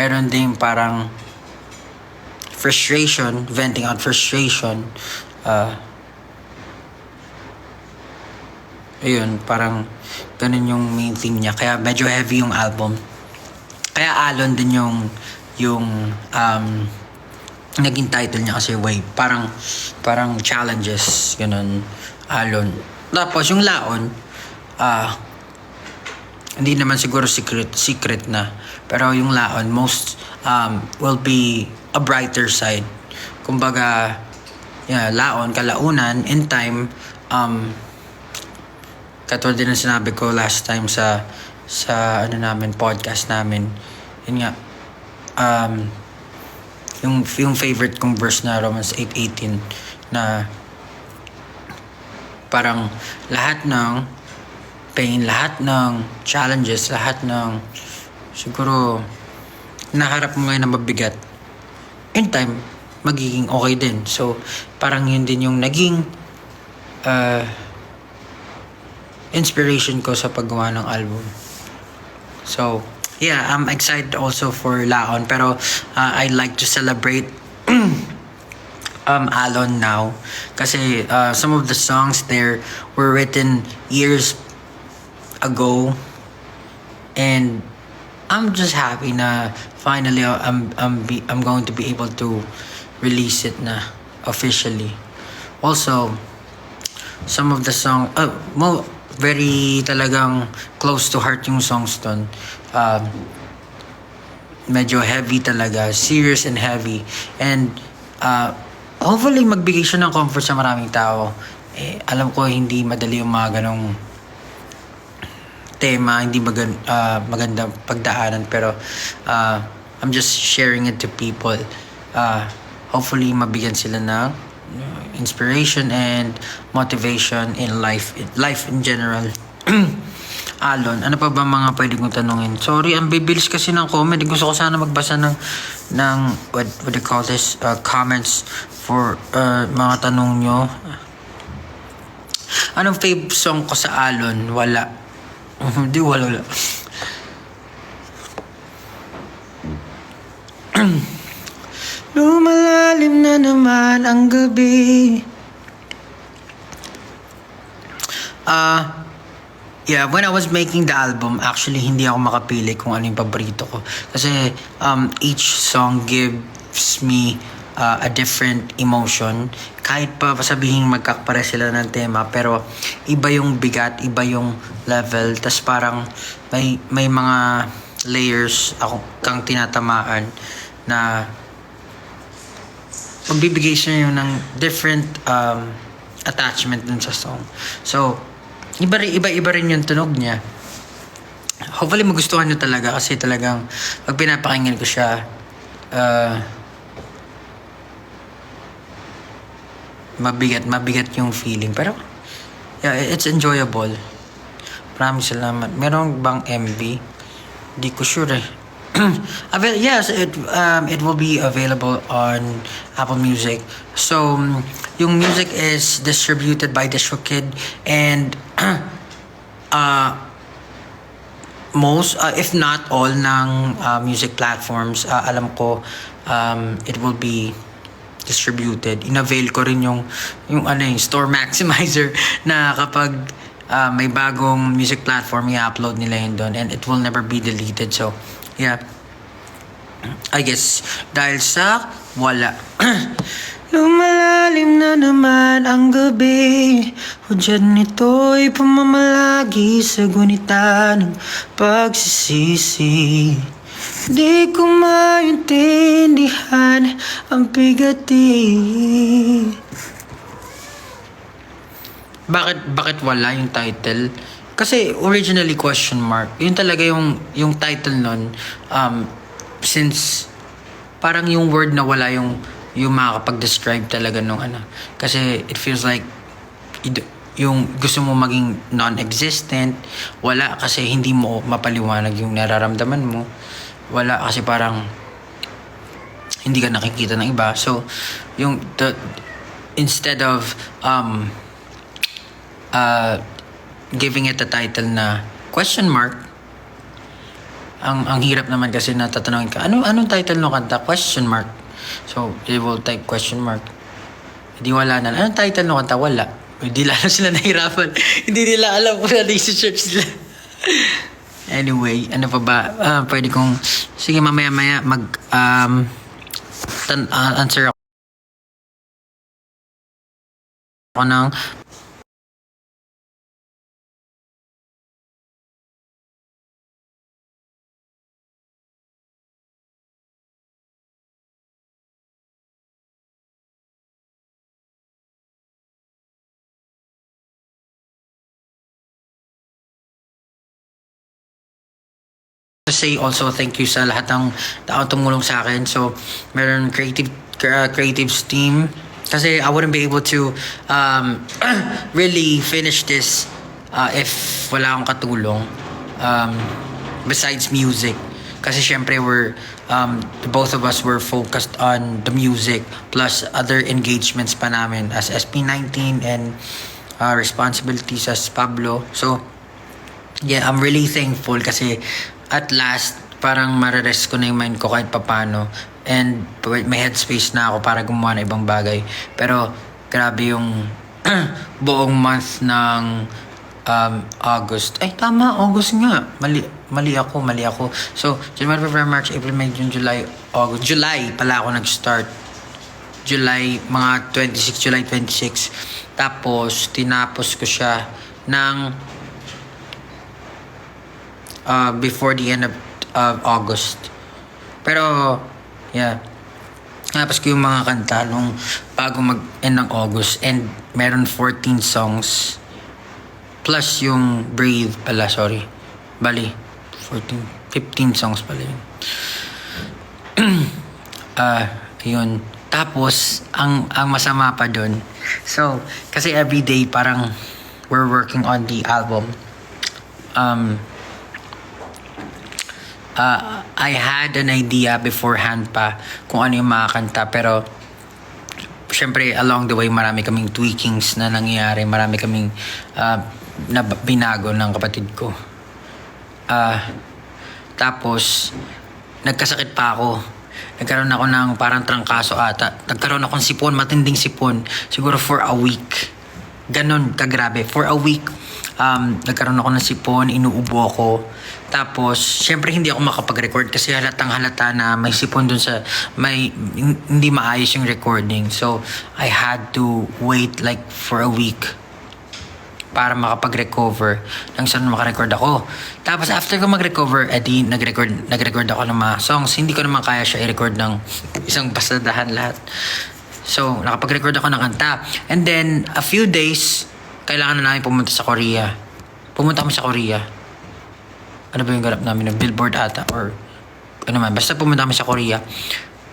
Meron din parang frustration, venting out frustration. Ayun, parang ganun yung main theme niya. Kaya medyo heavy yung album. Kaya Alon din yung naging title niya kasi Wave. Parang challenges, ganun. Alon. Tapos yung Laon, hindi naman siguro secret na. Pero yung Laon, most will be a brighter side. Kumbaga, Laon, kalaunan, in time, katulad din ang sinabi ko last time sa podcast namin. Yun nga, yung favorite kong verse na Romans 8:18 na parang lahat ng pain, lahat ng challenges, lahat ng siguro naharap mo ngayon na mabigat, in time, magiging okay din. So, parang yun din yung naging inspiration ko sa paggawa ng album. So, yeah, I'm excited also for Laon. Pero, I'd like to celebrate Alon now. Kasi, some of the songs there were written years ago. And, I'm just happy na finally I'm going to be able to release it na officially. Also, some of the song very talagang close to heart yung songs dun. Medyo heavy talaga, serious and heavy. And hopefully magbigay siya ng comfort sa maraming tao. Alam ko hindi madali yung mga ganong tema, hindi magandang pagdaanan, pero I'm just sharing it to people. Hopefully mabigyan sila ng inspiration and motivation in life in general. Alon, ano pa ba mga pwede kong tanungin? Sorry, ang bibilis kasi ng comment. Gusto ko sana magbasa ng what do you call this, comments for mga tanong nyo. Anong fave song ko sa Alon? Wala. Hindi, wala. Lumalalim na naman ang gabi. Yeah, when I was making the album, actually hindi ako makapili kung ano yung paborito ko. Kasi each song gives me a different emotion. Kahit pa sabihin magkakapare sila ng tema, pero iba yung bigat, iba yung level. Tas parang may mga layers ako kang tinatamaan na magbibigay siya yun ng different attachment dun sa song. So, iba rin yung tunog niya. Hopefully magustuhan nyo talaga kasi talagang pag pinapakinggan ko siya, mabigat yung feeling. Pero, yeah, it's enjoyable. Maraming salamat. Meron bang MV? Di ko sure eh. Yes, it will be available on Apple Music. So, yung music is distributed by DistroKid and most, if not all, ng music platforms, alam ko, it will be distributed. In-avail ko rin yung store maximizer na kapag may bagong music platform, i-upload nila yun doon and it will never be deleted. So, yeah. I guess, dahil sa wala. Lumalalim na naman ang gabi. Hudyat nito'y pamamalagi sa gunita ng pagsisisi. Di ko maintindihan ang bigati. Bakit wala yung title? Kasi originally question mark. Yun talaga yung title nun. Since parang yung word na wala yung makakapag-describe talaga nung ano. Kasi it feels like yung gusto mo maging non-existent, wala kasi hindi mo mapaliwanag yung nararamdaman mo. Wala kasi parang hindi ka nakikita ng iba. So, instead of giving it a title na question mark, ang hirap naman kasi natatanungin ka, anong title ng kanta? Question mark. So, they will type question mark. Hindi wala na. Anong title ng kanta? Wala. Hindi lalo sila nahirapan. Hindi nila alam kung ano yung search nila. Anyway, ano pa ba? Pwede kong, sige mamaya-maya answer ako ng to say also thank you sa lahat ng tao tumulong sa akin. So, meron creatives team kasi I wouldn't be able to really finish this if wala akong katulong besides music. Kasi syempre the both of us were focused on the music plus other engagements pa namin as SP19 and responsibilities as Pablo. So, yeah, I'm really thankful kasi at last, parang mararest ko na yung mind ko kahit papano. And may headspace na ako para gumawa ng ibang bagay. Pero grabe yung buong month ng August. Ay, tama, August nga. Mali ako. So, January, February, March, April, May, June, July, August. July pala ako nag-start. Mga July 26. Tapos, tinapos ko siya ng before the end of August. Pero, yeah. Tapos ko yung mga kanta nung bago mag-end ng August. And meron 14 songs. Plus yung Breathe pala, sorry. Bali, 15 songs pala yun. Yun. Tapos, ang masama pa dun. So, kasi everyday parang we're working on the album. I had an idea beforehand pa kung ano yung mga kanta, pero syempre along the way marami kaming tweakings na nangyayari, marami kaming na binago ng kapatid ko. Tapos nagkasakit pa ako. Nagkaroon ako ng parang trangkaso ata. Nagkaroon akong sipon, matinding sipon, siguro for a week. Ganon kagrabe. For a week, nagkaroon ako ng sipon, inuubo ako. Tapos, syempre hindi ako makapag-record kasi halatang halata na may sipon dun sa, hindi maayos yung recording. So, I had to wait like for a week para makapag-recover nang saan makarecord ako. Tapos, after ko mag-recover, edi nag-record ako ng mga songs. Hindi ko naman kaya siya i-record ng isang basadahan lahat. So, nakapag-record ako ng kanta. And then, a few days, kailangan na namin pumunta sa Korea. Pumunta kami sa Korea. Ano ba yung ganap namin? Billboard ata or ano man. Basta pumunta kami sa Korea.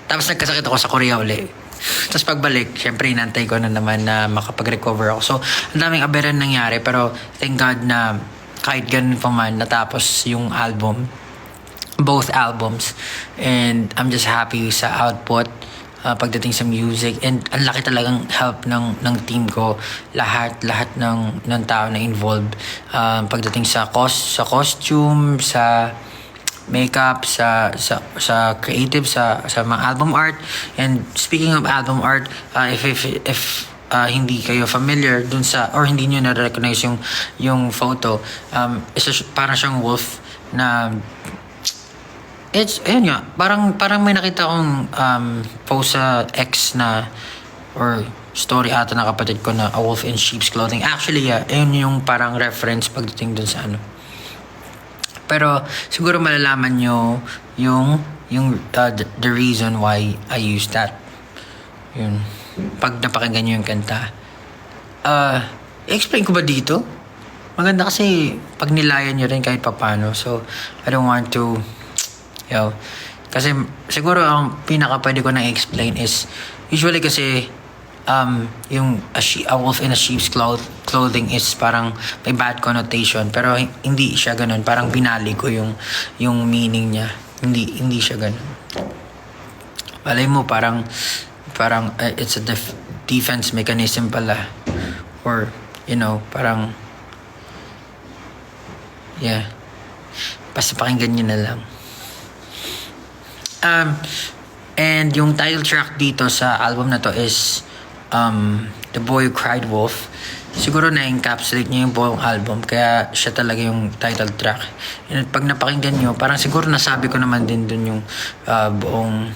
Tapos nagkasakit ako sa Korea uli. Tapos pagbalik, syempre inantay ko na naman na makapag-recover ako. So, ang daming aberran nangyari. Pero thank God na kahit ganun pa man, natapos yung album. Both albums. And I'm just happy sa output. Pagdating sa music, and ang laki talagang help ng team ko, lahat ng tao na involved, pagdating sa costume, sa makeup, sa creative, sa mga album art. And speaking of album art, if hindi kayo familiar dun sa, or hindi nyo na-recognize yung photo, parang siyang wolf na ayun nga, parang may nakita akong post sa X na or story ata na kapatid ko na a wolf in sheep's clothing. Actually, ayun yung parang reference pagdating dun sa ano. Pero siguro malalaman nyo yung the reason why I use that. Yun. Pag napakinggan nyo yung kanta. I-explain ko ba dito? Maganda kasi pag nilayan nyo rin kahit papano. So, I don't want to kasi siguro ang pinaka pwede ko na explain is usually kasi yung a wolf in a sheep's clothing is parang may bad connotation, pero hindi siya ganun. Parang binali ko yung meaning niya. Hindi siya ganun. Malay mo parang it's a defense mechanism pala, or parang basta pakinggan nyo na lang. Um, and yung title track dito sa album na to is The Boy Who Cried Wolf. Siguro na-encapsulate niya yung buong album, kaya siya talaga yung title track. And pag napakinggan nyo, parang siguro nasabi ko naman din dun yung buong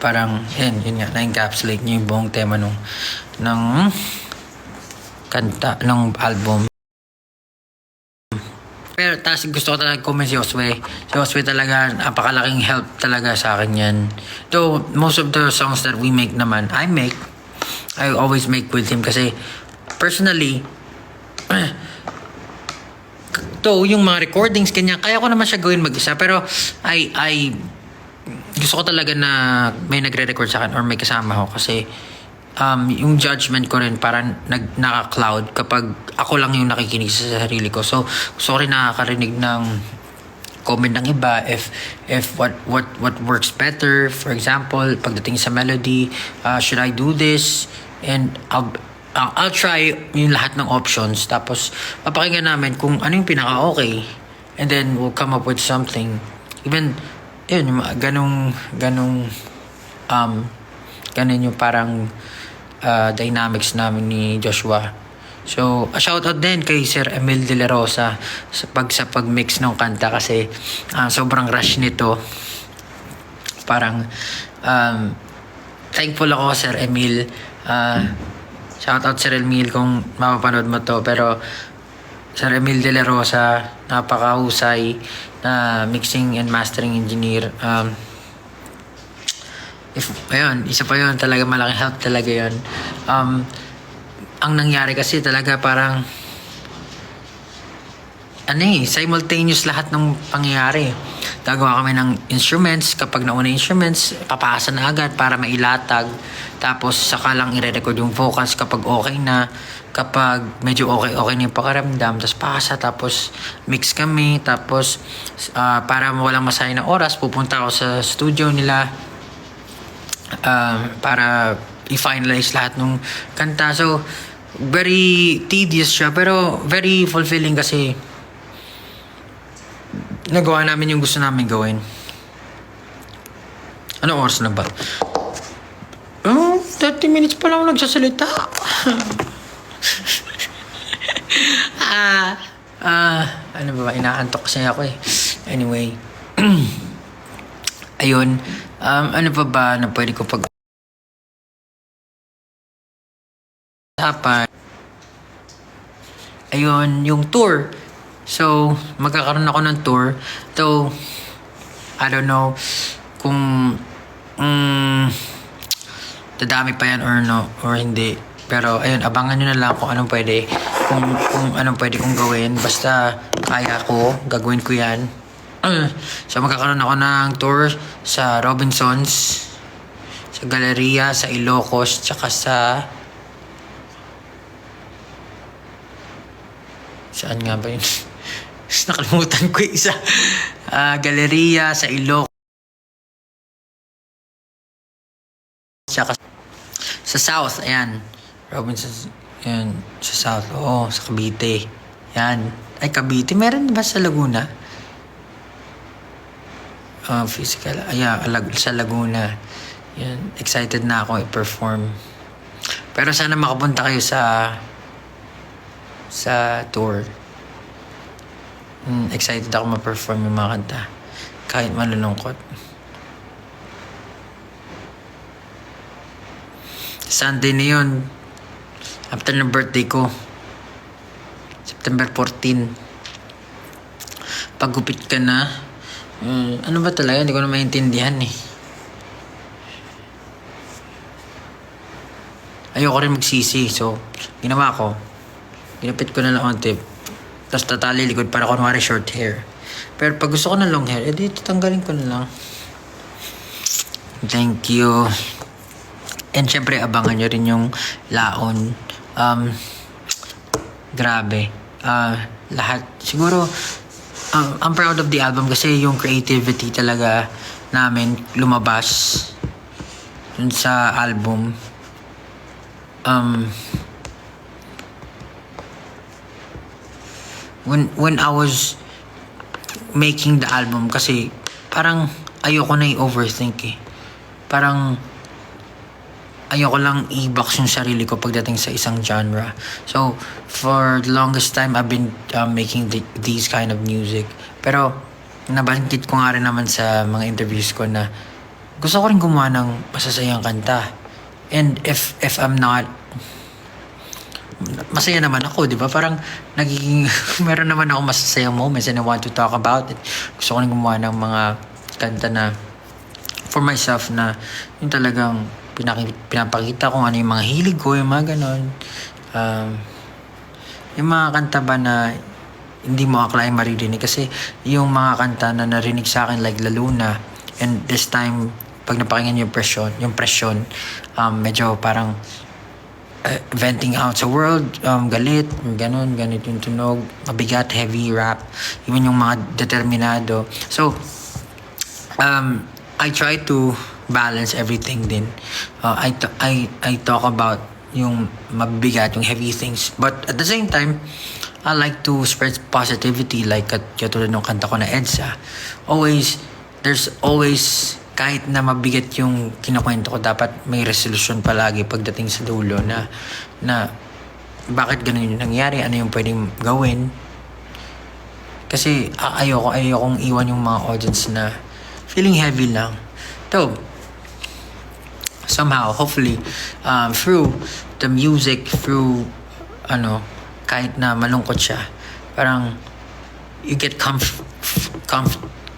parang yun nga, na-encapsulate niya yung buong tema ng kanta, ng album. Pero tapos gusto ko talaga comment si Josue. Si Josue talaga, napakalaking help talaga sa akin yan. Though, most of the songs that we make naman, I always make with him kasi personally, yung mga recordings, kanya, kaya ko naman siya gawin mag-isa. Pero, gusto ko talaga na may nagre-record sa akin or may kasama ko kasi yung judgment ko rin parang naka-cloud kapag ako lang yung nakikinig sa sarili ko. So, gusto ko rin nakakarinig ng comment ng iba if what works better. For example, pagdating sa melody, should I do this? And I'll try yung lahat ng options. Tapos, papakinggan namin kung ano yung pinaka-okay. And then, we'll come up with something. Even, yun, yung ganun yung parang dynamics namin ni Joshua. So, a shoutout din kay Sir Emil De La Rosa sa pag-mix ng kanta kasi sobrang rush nito. Parang thankful ako, Sir Emil. Shoutout Sir Emil kung mapapanood mo to. Pero Sir Emil De La Rosa, napakahusay na mixing and mastering engineer. Isa pa yun, talaga malaking help talaga yun. Ang nangyari kasi talaga parang simultaneous lahat ng pangyayari. Gagawa kami ng instruments, kapag nauna instruments, papasa na agad para mailatag. Tapos saka lang i-record yung vocals kapag okay na, kapag medyo okay na yung pakaramdam, tapos pasa, tapos mix kami, tapos para walang masayang na oras, pupunta ako sa studio nila para i-finalize lahat ng kanta. So, very tedious siya, pero very fulfilling kasi nagawa namin yung gusto namin gawin. Ano oras na ba? 30 minutes pa lang nagsasalita. Ano ba? Inaantok kasi ako eh. Anyway. Ayun. Ano pa ba na pwede ko pag-usapan? Ayun, yung tour. So, magkakaroon ako ng tour. So, I don't know kung dadami pa yan or hindi. Pero, ayun, abangan nyo na lang kung anong pwede. Kung anong pwede kong gawin. Basta, kaya ko, gagawin ko yan. So magkakaroon ako ng tour sa Robinsons, sa Galleria, sa Ilocos, tsaka saan nga ba yun? Nakalimutan ko yung isa. Galleria, sa Ilocos, tsaka sa South, ayan. Robinsons, ayan, sa South. Oo, sa Cavite. Ayan. Ay, Cavite, meron ba sa Laguna? Physical, sa Laguna. Yan, excited na ako i-perform. Pero sana makapunta kayo sa tour. Excited ako ma-perform yung mga kanta. Kahit malulungkot. Sunday na yun. After ng birthday ko. September 14. Paggupit ka na. Ano ba talaga? Hindi ko na maintindihan eh. Ayoko rin magsisi. So, ginawa ko. Ginapit ko na lang onti. Tapos tatali likod para kunwari short hair. Pero pag gusto ko ng long hair, edi tatanggalin ko na lang. Thank you. And syempre, abangan nyo rin yung laon. Grabe. Lahat. Siguro, I'm proud of the album kasi yung creativity talaga namin lumabas dun sa album. When making the album kasi parang ayoko na i-overthink eh. Parang ayoko lang i-box yung sarili ko pagdating sa isang genre. So, for the longest time, I've been making these kind of music. Pero, nabanggit ko nga rin naman sa mga interviews ko na gusto ko rin gumawa ng masasayang kanta. And if I'm not, masaya naman ako, di ba? Parang nagiging, meron naman ako masasayang moments and I want to talk about it. Gusto ko rin gumawa ng mga kanta na for myself na yung talagang pinapakita ko ano yung mga hilig ko, yung mga ganon. Yung mga kanta ba na hindi mo akalain maririnig kasi yung mga kanta na narinig sa akin like La Luna and this time pag napakinggan yung presyon, medyo parang venting out sa world, galit, ganit yung tunog, mabigat, heavy rap, even yung mga determinado. So, I try to balance everything din. I talk about yung mabigat, yung heavy things. But at the same time, I like to spread positivity like katulad ng kanta ko na EDSA. There's always, kahit na mabigat yung kinukwento ko, dapat may resolution palagi pagdating sa dulo na bakit ganun yung nangyari, ano yung pwedeng gawin. Kasi ayokong iwan yung mga audience na feeling heavy lang. So, somehow, hopefully, through the music, through, kahit na malungkot siya, parang, you get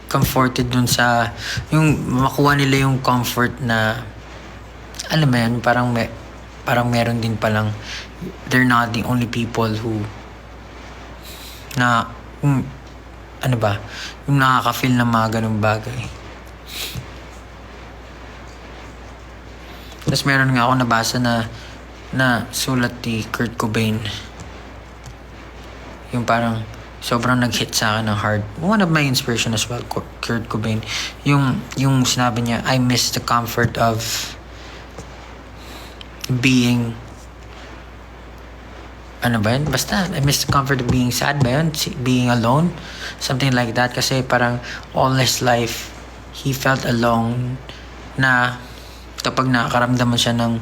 comforted dun sa, yung makuha nila yung comfort na, alam mo yan, parang meron din palang, they're not the only people who, yung nakaka-feel ng mga ganung bagay. Tapos meron nga ako nabasa na sulat ni Kurt Cobain. Yung parang sobrang nag-hit sa akin ng heart. One of my inspiration as well, Kurt Cobain. Yung sinabi niya, I miss the comfort of being, basta, I miss the comfort of being sad ba yun? Being alone? Something like that. Kasi parang all his life, he felt alone na kapag nakakaramdaman siya ng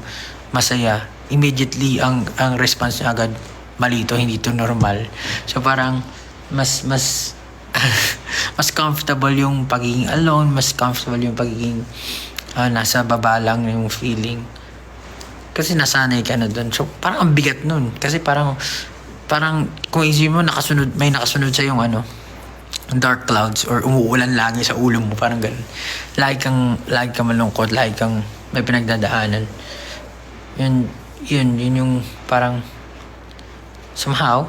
masaya, immediately ang response niya agad, malito, hindi to normal. So parang mas mas comfortable yung pagiging alone, mas comfortable yung pagiging nasa baba lang yung feeling. Kasi nasanay ka na doon. So parang ang bigat nun. Kasi parang kung isipin mo, may nakasunod sa yung dark clouds or umuulan lagi sa ulo mo, parang ganun. Lagi kang malungkot, lagi kang may pinagdadaanan. Yun yung parang somehow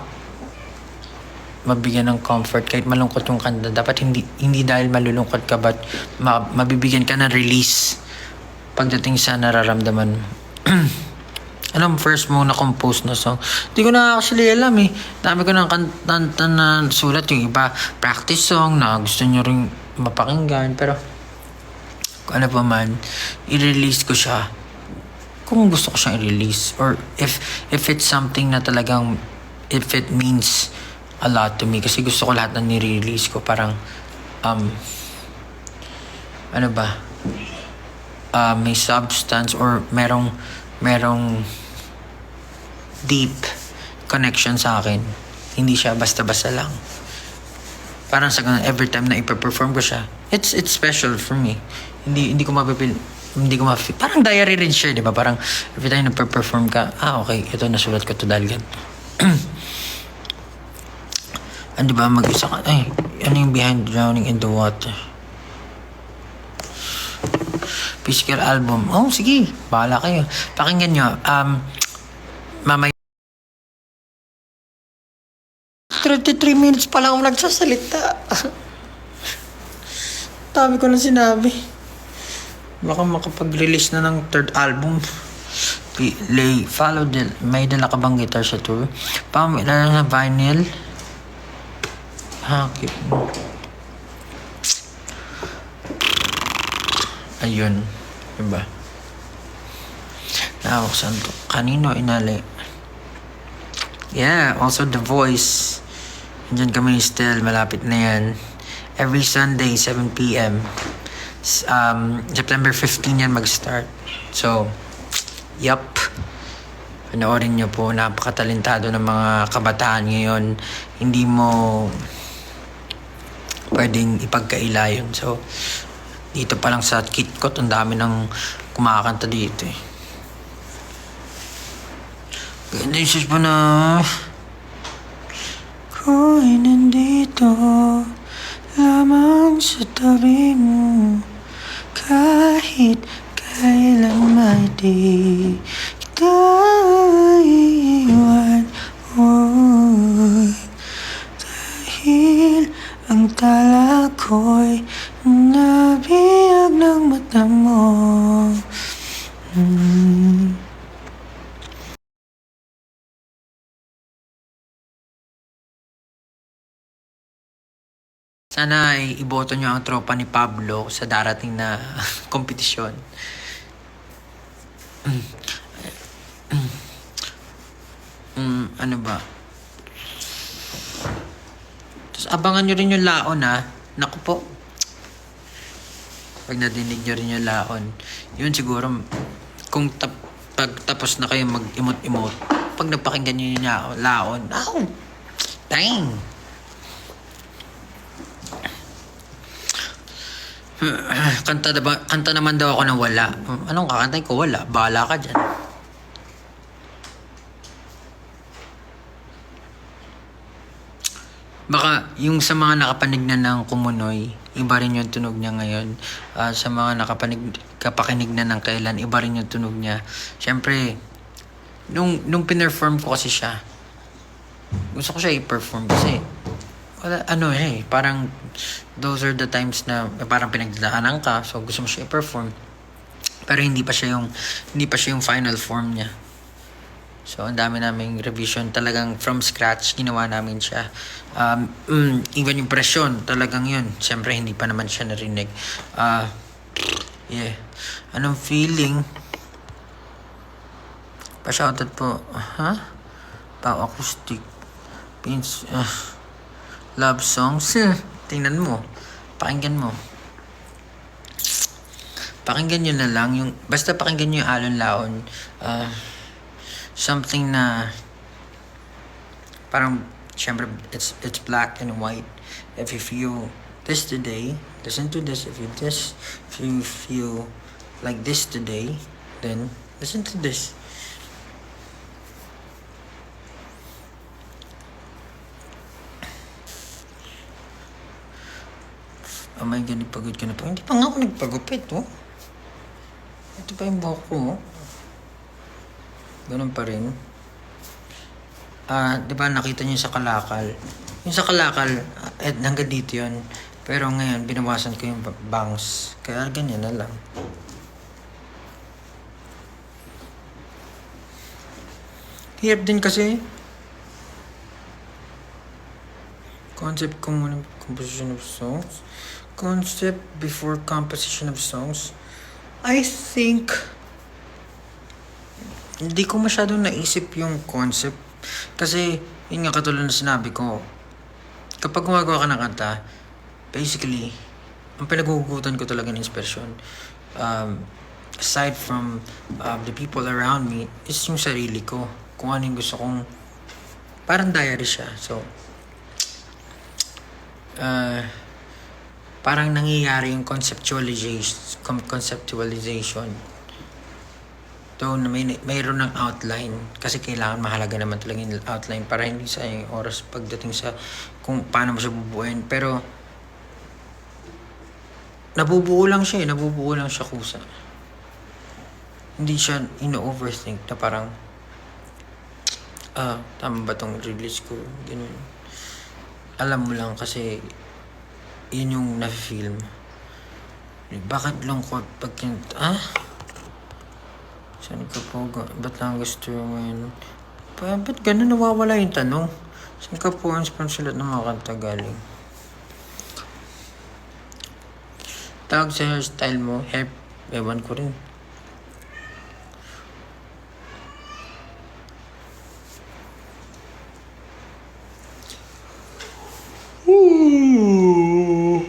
mabigyan ng comfort kahit malungkot yung kanta. Dapat hindi dahil malulungkot ka, but mabibigyan ka ng release pagdating sa nararamdaman mo. First mo na-compose na song. Hindi ko na actually alam eh. Dami ko ng kanta na sulat. Yung iba, practice song na gusto nyo rin mapakinggan. Pero, kung ano pa man, i-release ko siya. Kung gusto ko siyang i-release. Or if it's something na talagang, if it means a lot to me. Kasi gusto ko lahat na nire-release ko. Parang, may substance or merong deep connection sa akin. Hindi siya basta-basta lang. Parang sa ganun, every time na ipa-perform ko siya, it's special for me. Hindi ko mapipil, parang diary rin siya, di ba? Parang every time na perform ka, okay, ito nasulat ko to dahil ganito. Di ba, mag-isa ka, ano yung Behind Drowning in the Water? Physical album. Sige, bahala kayo. Pakinggan nyo. Mamaya 33 minutes pa lang ako nagsasalita. Dami ko na sinabi. Baka makapag-release na ng third album. May dala ka bang guitar sa tour? Pamila na vinyl. Okay. Ayun. Diba? Nakaksan to. Kanino inali? Yeah, also The Voice. Diyan kami still. Malapit na yan. every Sunday, 7 p.m. September 15 yan mag-start. So, yup. Panoorin nyo po, napakatalentado ng mga kabataan ngayon. Hindi mo pwedeng ipagkaila yun. So, dito pa lang sa KitKat, ang dami ng kumakanta dito eh. Ganda yung sus pa na. Ako'y nandito lamang sa tabi mo, kahit kailan may di kita iiwan. Oh, dahil ang tala ko'y nabiyag ng mata mo. Sana ay iboto nyo ang tropa ni Pablo sa darating na kompetisyon. Ano ba? Tapos abangan nyo rin yung laon ha. Naku po. Pag nadinig nyo rin yung laon, yun siguro, kung pag tapos na kayo mag-imot-imot, pag napakinggan nyo yung laon, dang! Kanta naman daw ako ng wala. Anong kakantay ko? Wala. Bahala ka dyan. Baka yung sa mga nakapanig na ng Kumunoy, iba rin yung tunog niya ngayon. Sa mga kapakinig na ng Kailan, iba rin yung tunog niya. Siyempre, nung pinerform ko kasi siya, gusto ko siya i-perform kasi parang those are the times na parang pinagdadaanan ka, so gusto mo siya i-perform, pero hindi pa siya yung final form niya. So ang dami naming revision, talagang from scratch ginawa namin siya. Even yung presyon, talagang yun, siyempre hindi pa naman siya narinig. Anong feeling? Pa-shoutout po. Pau acoustic pins, love songs. Tingnan mo. Pakinggan mo. Pakinggan nyo na lang. Basta pakinggan nyo yung Alon Laon. Something na parang, syempre, it's black and white. If you feel this today, listen to this. If you feel like this today, then listen to this. Oh my God, pagod ka na po. Hindi pa nga ako nagpagupit, oh. Ito pa yung buhok ko, oh. Ganun pa rin. Di ba nakita niyo sa Kalakal? Yung sa Kalakal, hanggang dito yun. Pero ngayon, binawasan ko yung bangs. Kaya ganyan na lang. Hirap din kasi. Concept ko muna, composition of songs. Concept before composition of songs. I think hindi ko masyadong naisip yung concept. Kasi, yun nga katulad na sinabi ko, kapag gumagawa ka ng kanta, basically, ang pinagugutan ko talaga ng inspirasyon, aside from the people around me, is yung sarili ko. Kung ano yung gusto kong, parang diary siya. So, parang nangyayari yung conceptualization. So, mayroon ng outline. Kasi kailangan mahalaga naman talaga yung outline para hindi sa oras pagdating sa kung paano mo siya bubuuin. Pero, nabubuo lang siya kusa. Hindi siya ino-overthink na parang, tama ba tong release ko? Ganun. Alam mo lang kasi, yun yung na-feel mo. Bakit lungkot pag saan ka po? Ba't lang gusto mo yun? Ba't ganun nawawala yung tanong? Saan ka po ang sponsorat ng mga kanta galing? Tawag sa hairstyle mo, ewan ko rin. Ooh.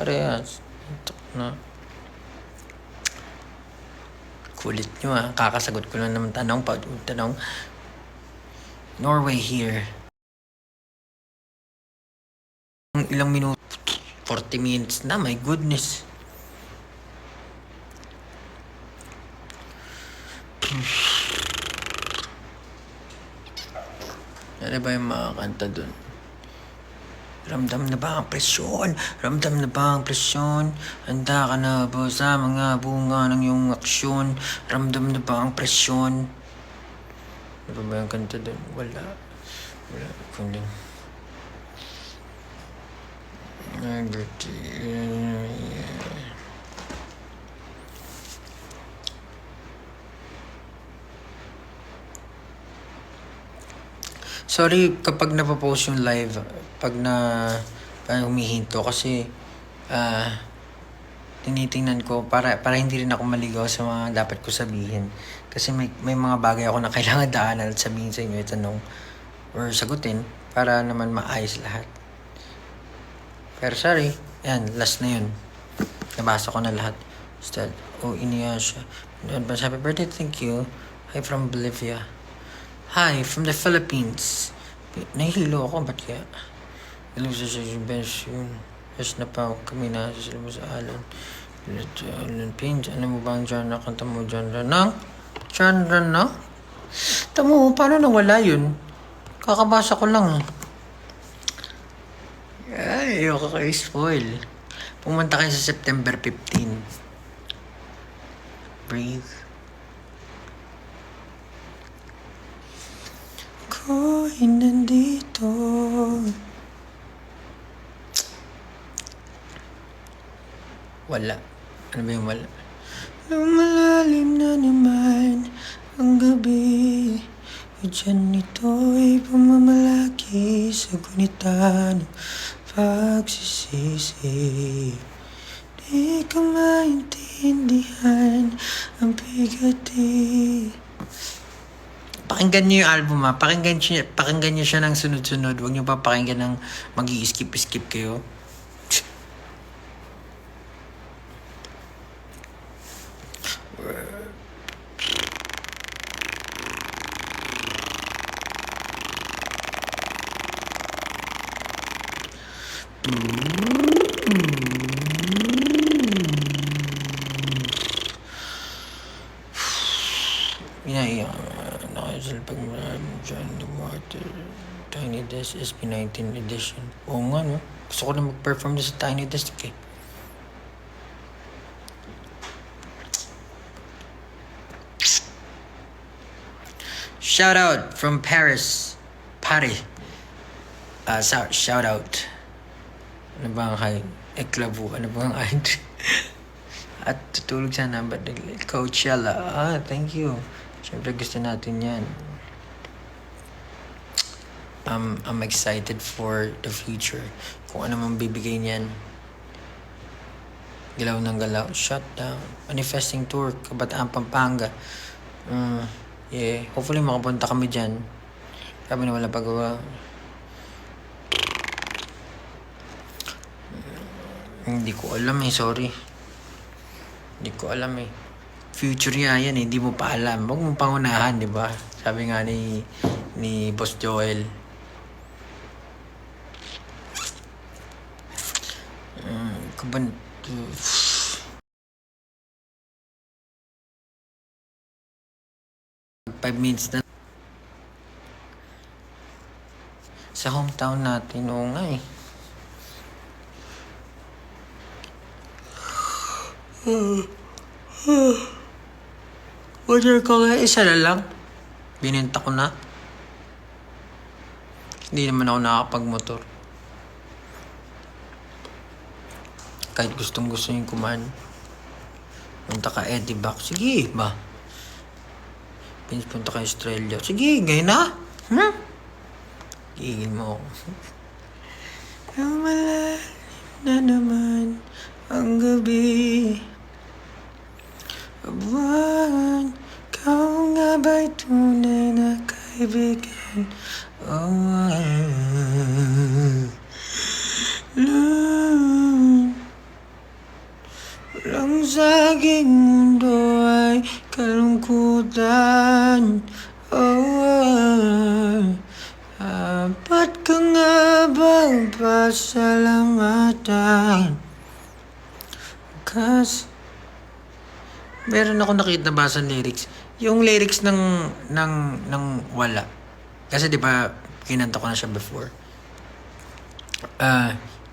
Parehas. Ito na. Kulit nyo kakasagot ko lang naman tanong. Norway here. Ilang minuto? 40 minutes na, my goodness. Ano ba yung mga kanta dun? Ramdam na ba ang presyon? Ramdam na ba ang presyon? Handa ka na ba sa mga bunga ng iyong aksyon? Ramdam na ba ang presyon? Ano ba yung kanta dun? Wala. Kundi. Sorry kapag napopost yung live, pag humihinto kasi tinitingnan ko para hindi rin ako maligaw sa mga dapat ko sabihin. Kasi may mga bagay ako na kailangan daanan at sabihin sa inyo, itanong or sagutin para naman maayos lahat. Pero sorry, yan, last na yun. Nabasa ko na lahat. Instead, Inuyasha. Happy birthday, thank you. Hi from Bolivia. Hi, from the Philippines. Nahihilo ako, ba't kaya? Ilang sa best yun. Best na pa kami na sila mo sa Alan. Alan Pins, ano mo ba ang genre? Kanta mo genre ng? Genre na? Tamo, paano nawala yun? Kakabasa ko lang Ay, ayoko kayo spoil. Pumunta kayo sa September 15. Breathe. Ako'y nandito. Wala. Ano ba yung wala? Lumalalim na naman ang gabi. Diyan ito'y pamamalaki sa gunitan ng pagsisisi. Di ko maintindihan ang bigati. Pakinggan niyo yung album Pakinggan niyo siya ng sunod-sunod. Huwag niyo pa pakinggan ng mag-i-skip kayo. Pag John Water Tiny Desk SP19 edition. Oo nga no. Gusto ko na mag-perform sa Tiny Desk Shout out from Paris. Shout out. Ano ba ang Eklavu? Ano ba ang At tutulog sana ba? Coachella. Thank you. Siyempre gusto natin yan. I'm excited for the future. Kung ano man bibigay niyan. Galaw ng galaw. Shutdown. Manifesting tour. Kabataan Pampanga. Yeah. Hopefully makapunta kami dyan. Sabi na wala pagawa. Hindi ko alam sorry. Hindi ko alam Future niya yan hindi mo pa alam. Huwag mong pangunahan, di ba? Sabi nga ni Boss Joel. Kaban... 5 minutes na. Sa hometown natin, oo nga Order ko nga isa na lang. Binenta ko na. Hindi naman ako nakakapag-motor. Kahit gusto yung kumain. Punta ka Eddie Back. Sige ba? Punta ka Australia. Sige, ngayon na. Gigil mo ako. Malalim na naman ang gabi. Buwan, kau nga ba'y tunay na kaibigan? pasalamatan. Cause, meron ako nakita na basa lyrics. Yung lyrics ng wala. Kasi di ba kinanta ko na siya before.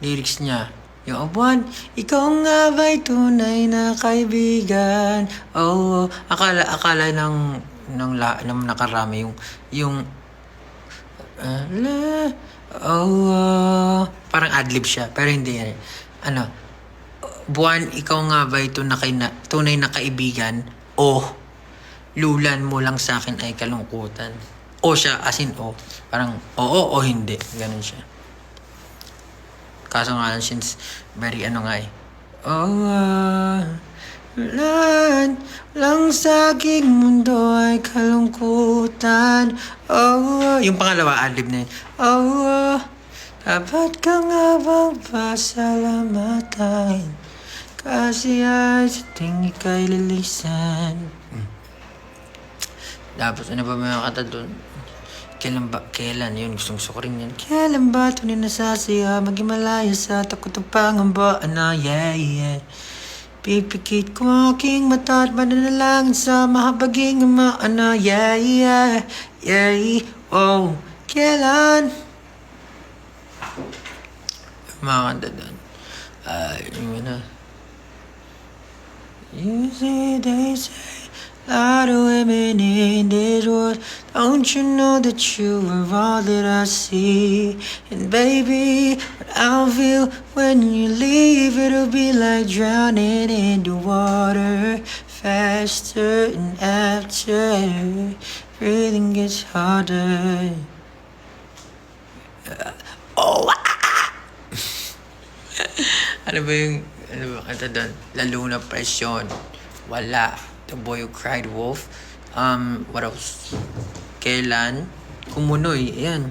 Lyrics niya, yung buwan, ikaw nga ba'y tunay na kaibigan? Oh, akala ng nakarami yung parang adlib siya, pero hindi yan. Buwan, ikaw nga ba'y tunay na kaibigan? O, lulan mo lang sa akin ay kalungkutan. O siya, as in o. Parang, oo o hindi. Ganun siya. Kaso nga lang, since very Ulan lang sa aking mundo ay kalungkutan. Yung pangalawa, adlib na yun. Dapat ka nga bang pasalamatan? Kasi ay sa tingin kay lilisan. Tapos ano ba may kata doon? Kailan yun? Gusto ko rin yan. Kailan ba ito ninasasaya? Maghimalaya sa takot ang pangamba. Yeah. Pipikit ko aking mata at mananalangin sa mahabaging ama. Yeah. Oh, kailan? Mga kanta doon. You see, they say, a lot of women in this world. Don't you know that you are all that I see? And baby, what I'll feel when you leave, it'll be like drowning in the water. Faster and after, breathing gets harder. Ano ba kanta doon? Lalo na presyon. Wala. The Boy Who Cried Wolf. What else? Kailan? Kumunoy. Ayan.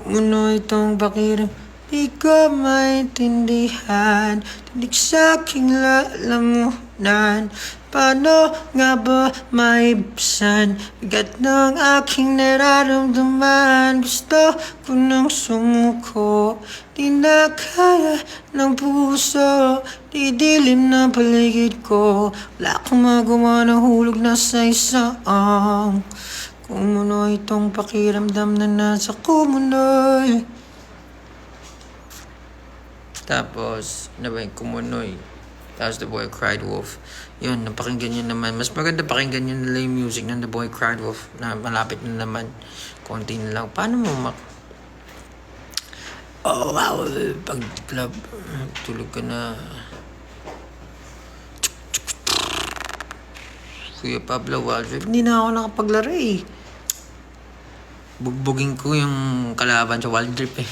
Kumunoy itong bakiram. Di ko maintindihan. Tinig sa aking lalamunan. Paano nga ba maibsan? Bigat ng aking nararamdaman. Gusto ko nang sumuko. Di na kaya ng puso. Di dilim na paligid ko. Wala akong magawa na hulog na sa isang kumunoy itong pakiramdam na nasa kumunoy. Tapos, ano ba yung kumunoy? Tapos The Boy Cried Wolf. Yun, napakinggan nyo naman. Mas maganda pakinggan nyo nila yung music ng The Boy Cried Wolf na malapit na naman. Konti na lang. Paano mo wow, pag club, tulog ka na. Kuya Pablo Wild Trip, hindi na ako nakapaglaro eh. Bugbugin ko yung kalaban sa Wild Trip eh.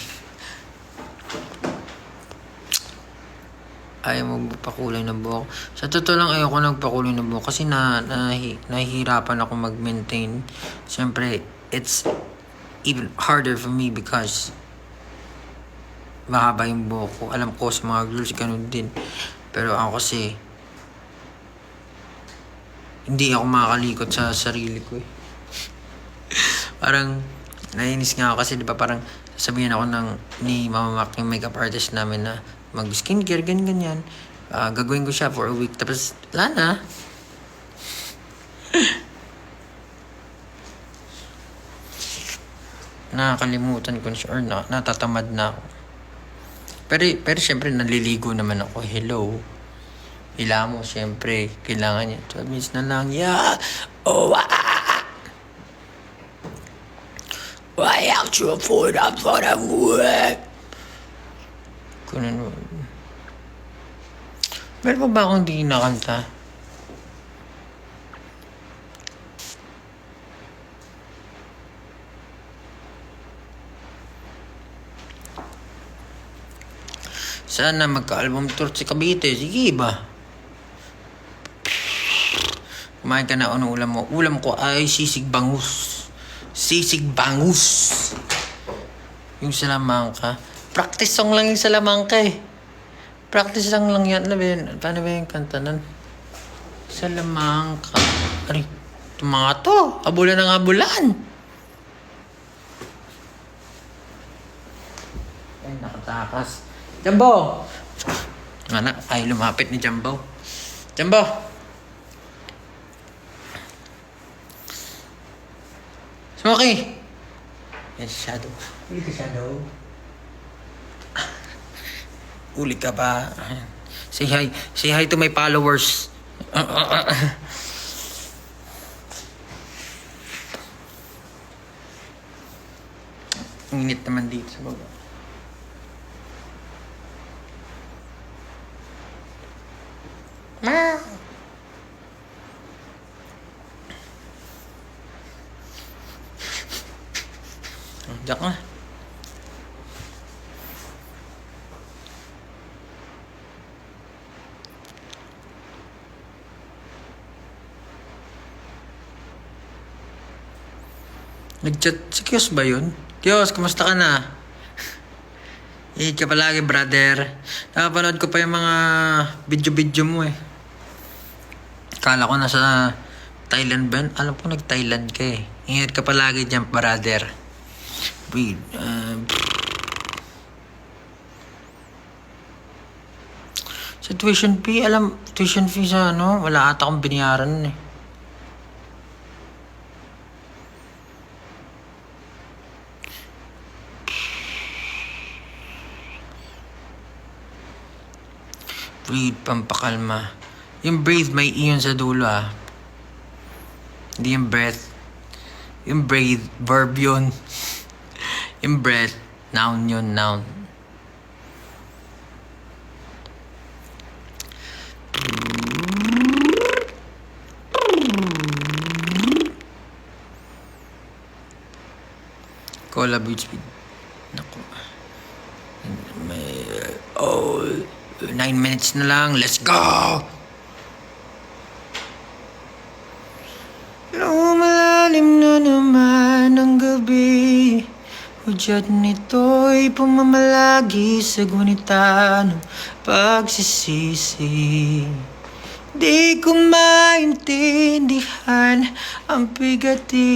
Ayaw magpakulay ng buhok. Sa totoo lang ayoko nagpakulay ng buhok kasi nahihirapan ako mag-maintain. Siyempre, it's even harder for me because mahaba yung buhok ko. Alam ko sa mga girls ganun din. Pero ako kasi hindi ako makakalikot sa sarili ko eh. Parang nainis nga ako kasi di ba parang sabihin ako ni Mama Mac, yung makeup artist namin na mag-skincare, ganyan. Gagawin ko siya for a week. Tapos, wala na. Nakakalimutan ko siya or natatamad na ako. Pero syempre, naliligo naman ako. Hello. Hila mo, syempre. Kailangan niya. 12 minutes na lang. Yeah. Why out your phone up for the work? Kunin mo. Meron pa ba akong di nakanta? Sana magka-album tour si Cavite. Sige ba? Kumain ka na. Ano ulam mo? Ulam ko ay sisig bangus. Sisig bangus. Yung salamangka. Practice song lang yung salamangka eh. Practice lang yan. Paano ba yung kanta nun? Salamangka. Aray, ito mga to. Abulan ng abulan. nakatakas. Jumbo! Ano? Ay, lumapit ni Jumbo. Jumbo! Smokey! Yes, Shadow. Uli ka, Shadow. Uli ka ba? Say hi. Say hi to my followers. Init naman dito sa baba. Diyak na. Nag-chat si Kios ba yun? Kios, kamusta ka na? Ingat ka palagi, brother. Nakapanood ko pa yung mga video-video mo eh. Kala ko nasa Thailand ba? Alam ko nag-Thailand ka eh. Ingat ka palagi dyan, brother. Wait, sa tuition fee, tuition fee sa ano, wala ata akong binayaran eh. Breathe, pampakalma. Yung breathe may iyon sa dulo ah. Hindi yung breath. Yung breathe, verb yun. Yung breath, noun yun, noun. Collab with speed. Naku. Oh, 9 minutes na lang. Let's go! Lumalalim na naman ang gabi. Hudyat nito'y pumamalagi sa gunita ng pagsisisi. Di ko maintindihan ang bigati.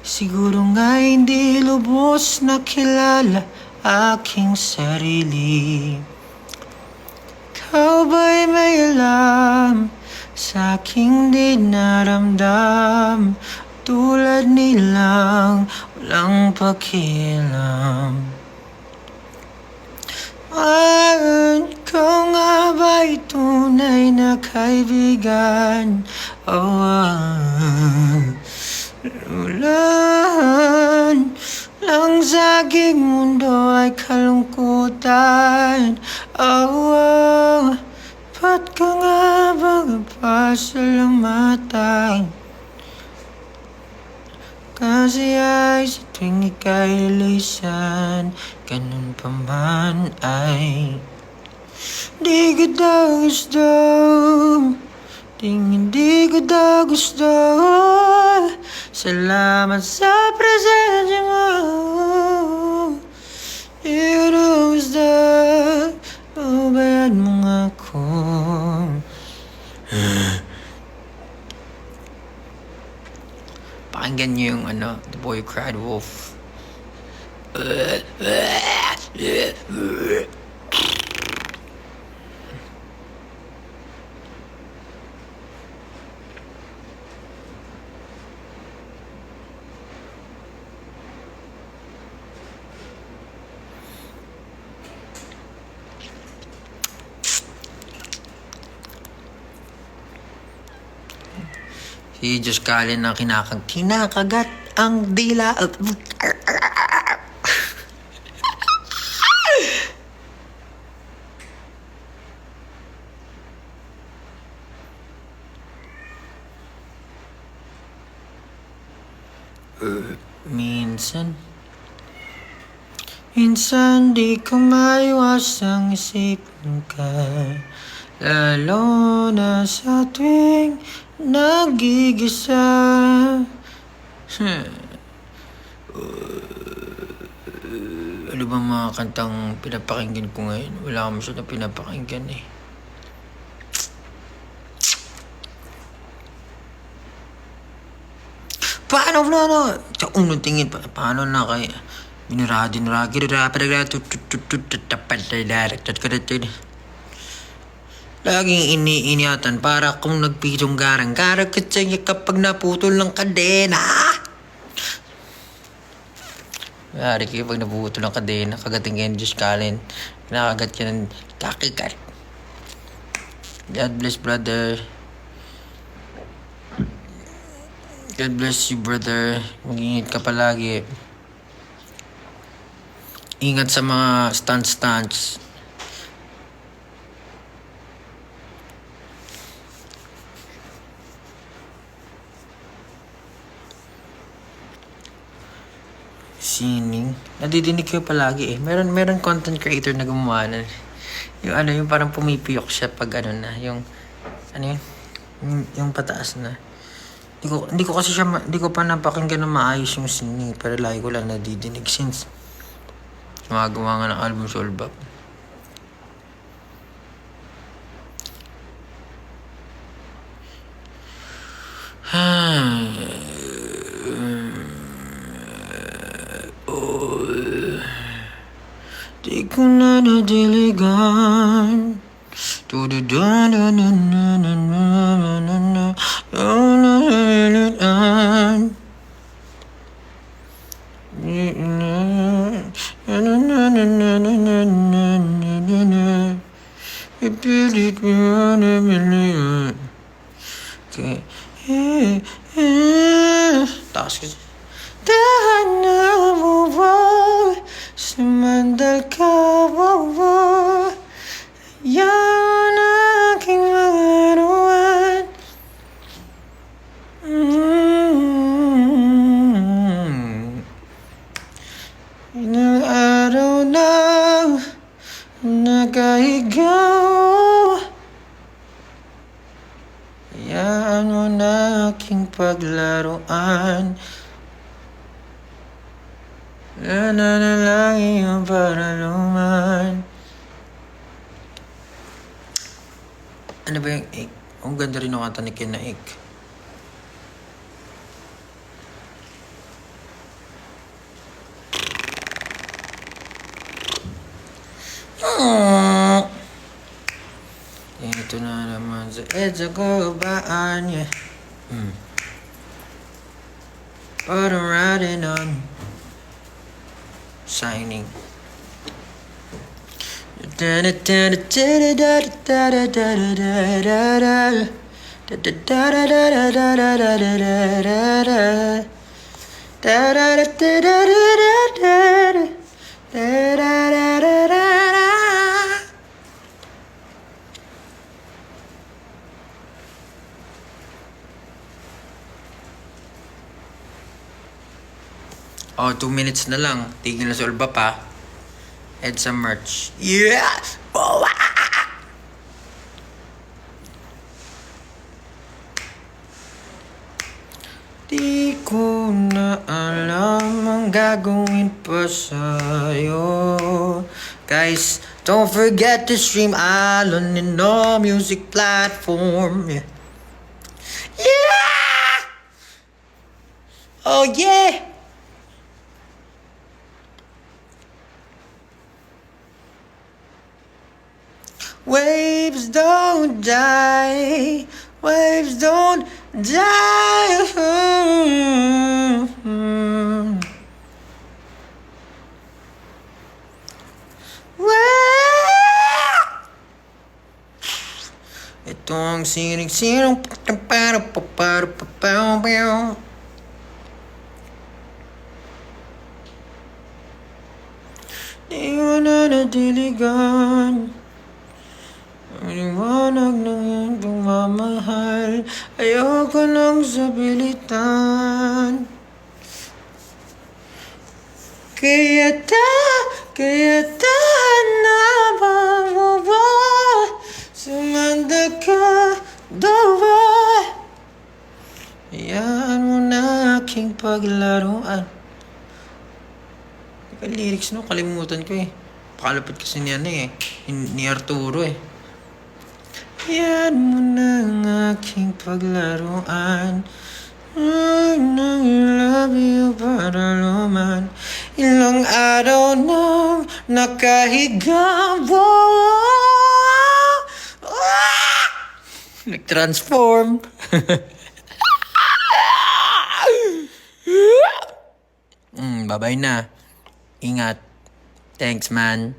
Siguro nga hindi lubos na kilala aking sarili. Ikaw ba'y may alam sa aking di naramdam? Tulad nilang walang pakialam. Ikaw nga ba'y tunay na kaibigan? Ulan lang sa aking mundo ay kalungkutan. Ba't ka nga ba pasalamatan? Kasi ay sa tuwing ika'y lisan, ganun pa man ay di ko daw gusto. Hindi ko daw gusto. Salamat sa presensya mo. You know gusto. Pabayad mo nga ako. Pakinggan niyo yung The Boy Cried Wolf. Si Diyos Kalin na kinakagat ang dila. Minsan di ko maiwasang isipin ka, lalo na sa tuwing nagigisa. Ano ba mga kantang pinapakinggan ko ngayon? Wala akong masyadong pinapakinggan eh. Paano na? Sa unang tingin, paano na kaya? Laging iniiniatan para kung nagpitong garang-garang katsanya kapag naputol ng kadena. Yari kayo pag naputol ng kadena, kagating kayo ng Diyos Kalin. Kinakagat ka ng kakikat. God bless, brother. God bless you, brother. Mag-ingat ka palagi. Ingat sa mga stunts. Sining. Nadidinig ko palagi eh. Meron content creator na gumawa na. Yung parang pumipiyok siya pag yung pataas na. Hindi ko pa napakinggan na maayos yung singing, pero lagi ko lang nadidinig since gumagawa nga ng album sa Olbap. Di ko na nadiligan. Ipilit mo na million. Okay. Taas kasi. Tahan na mo ba? Sumandal ka ba? Yan aking mga arawan. Ilang araw na nakahigaw. Hayaan mo na aking paglaruan. Nananalangin yung paraluman. Ano ba yung ik? Ang ganda rin ng kanta ni Ken na ik. Ito na naman sa EDSA Gobaan, yeah. But I'm riding on signing. Oh, 2 minutes na lang. Tigil na sa Ulba pa. EDSA merch. Yeah! Oh, Di ko na alam ang gagawin pa sa'yo. Guys, don't forget to stream Alon in all music platform. Yeah! Oh, yeah! Waves don't die. Waves don't die. Ito ang sinig-sinong di mo na nadiligan. Ang liwanag ng iyong pagmamahal. Ayoko nang sabilitan. Kaya na ba mo ba? Sumanda ka daw ba? Hayaan mo na aking paglaruan. Lyrics no, kalimutan ko eh. Pakalapit kasi niyan ni Arturo eh. Hayaan mo na ang aking paglaruan. I love you para luman. Ilang araw nang nakahiga. Nag-transform. Bye-bye na. Ingat. Thanks, man.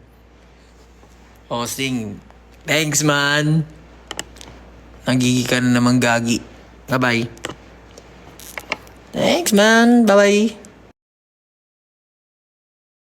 Hosting. Thanks, man. Nagigi ka na naman gagi. Bye-bye. Thanks, man. Bye-bye.